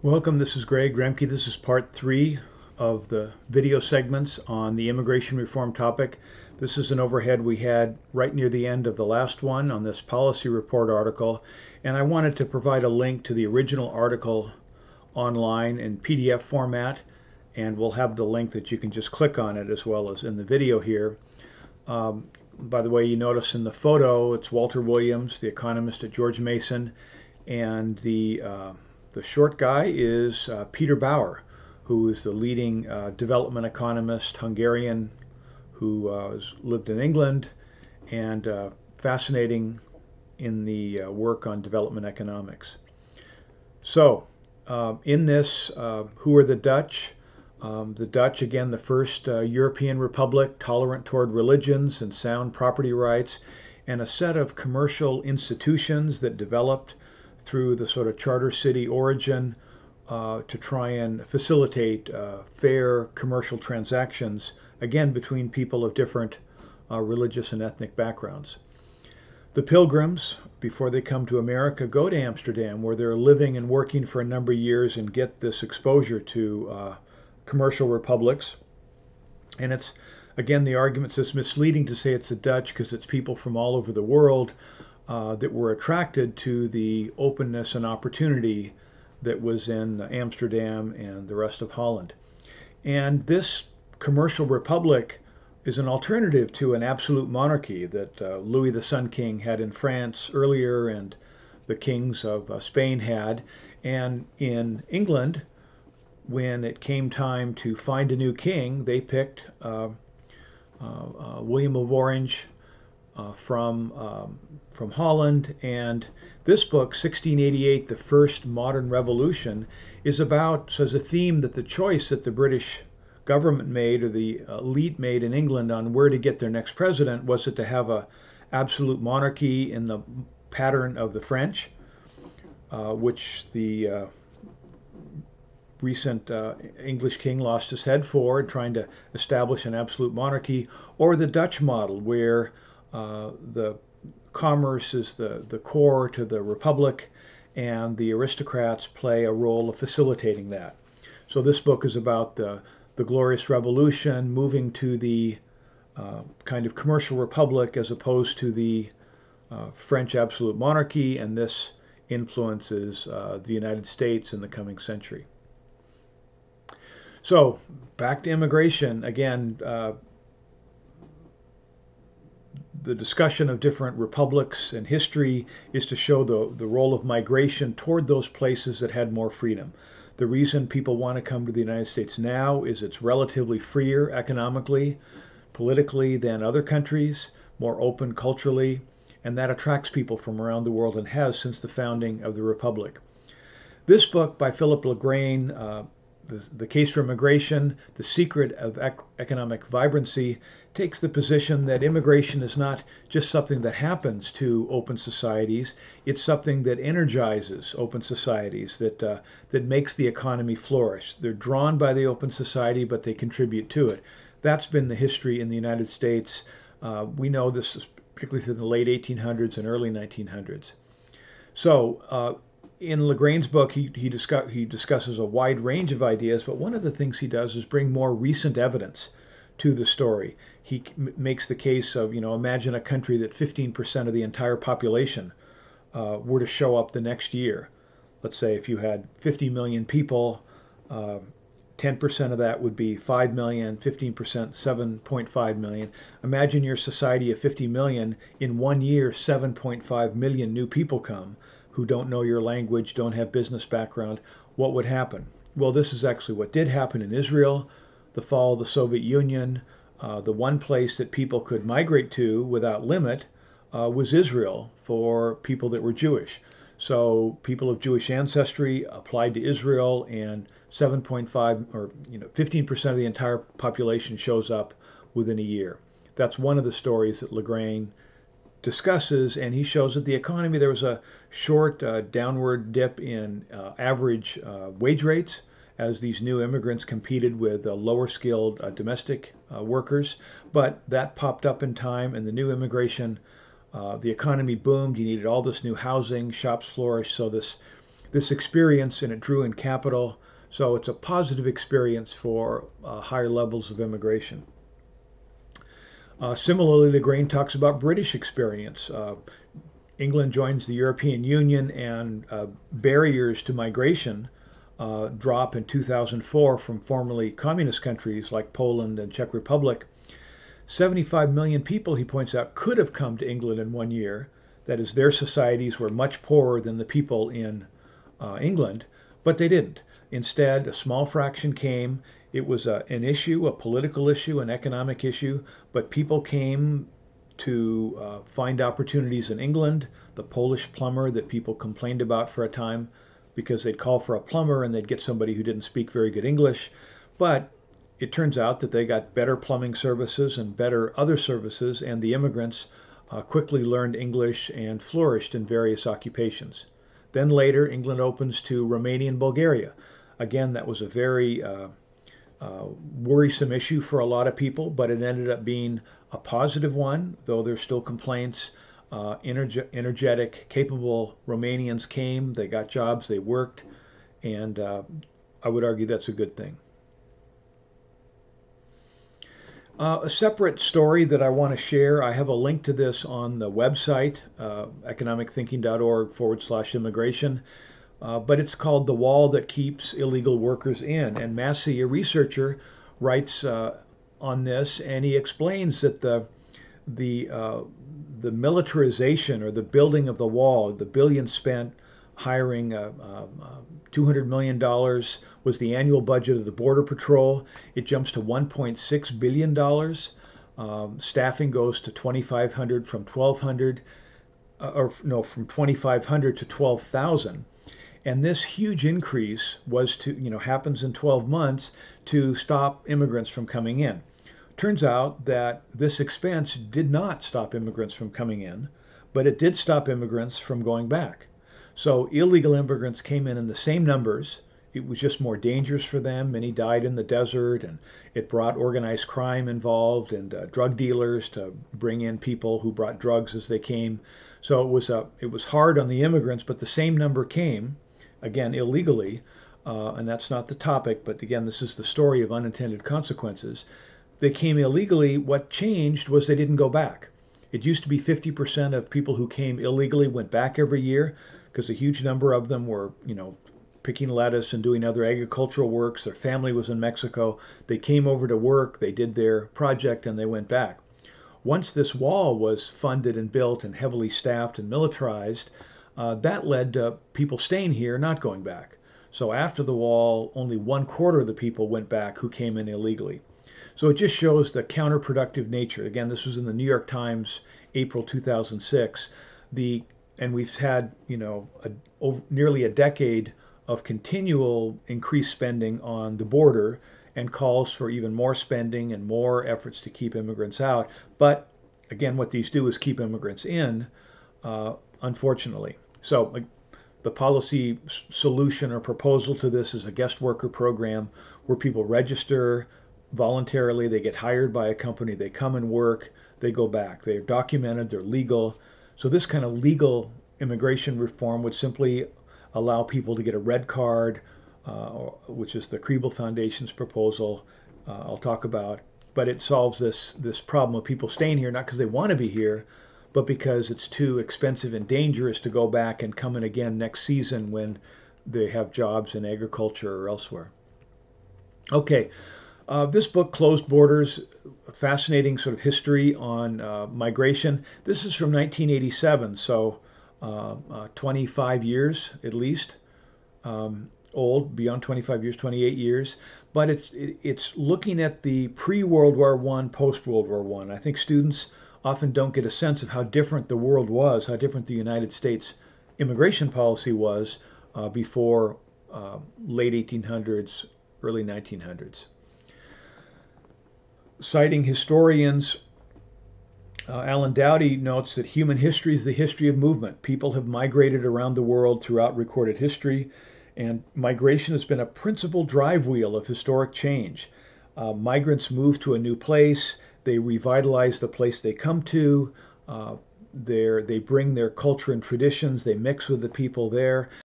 Welcome, this is Greg Remke. This is part 3 of the video segments on the immigration reform topic. This is an overhead we had right near the end of the last one on this policy report article, and I wanted to provide a link to the original article online in PDF format, and we'll have the link that you can just click on it as well as in the video here. By the way, you notice in the photo it's Walter Williams, the economist at George Mason, and the short guy is Peter Bauer, who is the leading development economist, Hungarian, who lived in England and fascinating in the work on development economics. So, in this, who are the Dutch? The Dutch, again, the first European republic, tolerant toward religions and sound property rights, and a set of commercial institutions that developed through the sort of charter city origin to try and facilitate fair commercial transactions, again, between people of different religious and ethnic backgrounds. The pilgrims, before they come to America, go to Amsterdam, where they're living and working for a number of years and get this exposure to commercial republics. And it's, again, the argument says misleading to say it's the Dutch because it's people from all over the world that were attracted to the openness and opportunity that was in Amsterdam and the rest of Holland. And this commercial republic is an alternative to an absolute monarchy that Louis the Sun King had in France earlier and the kings of Spain had. And in England, when it came time to find a new king, they picked William of Orange from Holland. And this book, 1688, The First Modern Revolution, is about, so as a theme that the choice that the British government made or the elite made in England on where to get their next president was it to have a absolute monarchy in the pattern of the French, which the recent English king lost his head for, trying to establish an absolute monarchy, or the Dutch model where the commerce is the core to the republic, and the aristocrats play a role of facilitating that. So this book is about the Glorious Revolution, moving to the kind of commercial republic as opposed to the French absolute monarchy, and this influences the United States in the coming century. So back to immigration again. The discussion of different republics and history is to show the role of migration toward those places that had more freedom. The reason people want to come to the United States now is it's relatively freer economically, politically than other countries, more open culturally, and that attracts people from around the world and has since the founding of the Republic. This book by Philip Legrain, the Case for Immigration, The Secret of Economic Vibrancy, takes the position that immigration is not just something that happens to open societies, it's something that energizes open societies, that makes the economy flourish. They're drawn by the open society, but they contribute to it. That's been the history in the United States. We know this is particularly through the late 1800s and early 1900s. So in Legrain's book, he discusses a wide range of ideas, but one of the things he does is bring more recent evidence to the story. He makes the case of, imagine a country that 15% of the entire population were to show up the next year. Let's say if you had 50 million people, 10% of that would be 5 million, 15%, 7.5 million. Imagine your society of 50 million. In 1 year, 7.5 million new people come who don't know your language, don't have business background. What would happen? Well, this is actually what did happen in Israel, the fall of the Soviet Union. The one place that people could migrate to without limit was Israel for people that were Jewish. So people of Jewish ancestry applied to Israel, and 7.5 or 15% of the entire population shows up within a year. That's one of the stories that Legrain discusses, and he shows that the economy, there was a short downward dip in average wage rates as these new immigrants competed with lower skilled domestic workers, but that popped up in time, and the new immigration, the economy boomed. You needed all this new housing, shops flourished, so this this experience, and it drew in capital. So it's a positive experience for higher levels of immigration. Similarly, Lagrange talks about British experience. England joins the European Union, and barriers to migration drop in 2004 from formerly communist countries like Poland and Czech Republic. 75 million people, he points out, could have come to England in 1 year. That is, their societies were much poorer than the people in England, but they didn't. Instead, a small fraction came. It was an issue, a political issue, an economic issue, but people came to find opportunities in England. The Polish plumber that people complained about for a time because they'd call for a plumber and they'd get somebody who didn't speak very good English. But it turns out that they got better plumbing services and better other services, and the immigrants quickly learned English and flourished in various occupations. Then later, England opens to Romania and Bulgaria. Again, that was a very worrisome issue for a lot of people, but it ended up being a positive one, though there's still complaints. Energetic, capable Romanians came, they got jobs, they worked, and I would argue that's a good thing. A separate story that I want to share, I have a link to this on the website, economicthinking.org/immigration, but it's called The Wall That Keeps Illegal Workers In. And Massey, a researcher, writes on this, and he explains that the militarization or the building of the wall, the billions spent hiring $200 million was the annual budget of the Border Patrol. It jumps to $1.6 billion. Staffing goes to 2,500 from 1,200, from 2,500 to 12,000. And this huge increase was happens in 12 months to stop immigrants from coming in. Turns out that this expense did not stop immigrants from coming in, but it did stop immigrants from going back. So illegal immigrants came in the same numbers. It was just more dangerous for them. Many died in the desert, and it brought organized crime involved and drug dealers to bring in people who brought drugs as they came. So it was hard on the immigrants, but the same number came, again, illegally, and that's not the topic, but again, this is the story of unintended consequences. They came illegally. What changed was they didn't go back. It used to be 50% of people who came illegally went back every year because a huge number of them were, picking lettuce and doing other agricultural works. Their family was in Mexico. They came over to work, they did their project, and they went back. Once this wall was funded and built and heavily staffed and militarized, that led to people staying here, not going back. So after the wall, only 1/4 of the people went back who came in illegally. So it just shows the counterproductive nature. Again, this was in the New York Times, April 2006. And we've had, nearly a decade of continual increased spending on the border and calls for even more spending and more efforts to keep immigrants out. But again, what these do is keep immigrants in, unfortunately. So the policy solution or proposal to this is a guest worker program where people register voluntarily, they get hired by a company, they come and work, they go back. They're documented, they're legal. So this kind of legal immigration reform would simply allow people to get a red card, which is the Kriebel Foundation's proposal I'll talk about. But it solves this problem of people staying here, not because they want to be here, but because it's too expensive and dangerous to go back and come in again next season when they have jobs in agriculture or elsewhere. Okay. This book, Closed Borders, a fascinating sort of history on migration. This is from 1987, so 25 years at least old, beyond 25 years, 28 years. But it's looking at the pre-World War I, post-World War I. I think students often don't get a sense of how different the world was, how different the United States immigration policy was before late 1800s, early 1900s. Citing historians, Alan Dowdy notes that human history is the history of movement. People have migrated around the world throughout recorded history, and migration has been a principal drive wheel of historic change. Migrants move to a new place, they revitalize the place they come to, they bring their culture and traditions, they mix with the people there.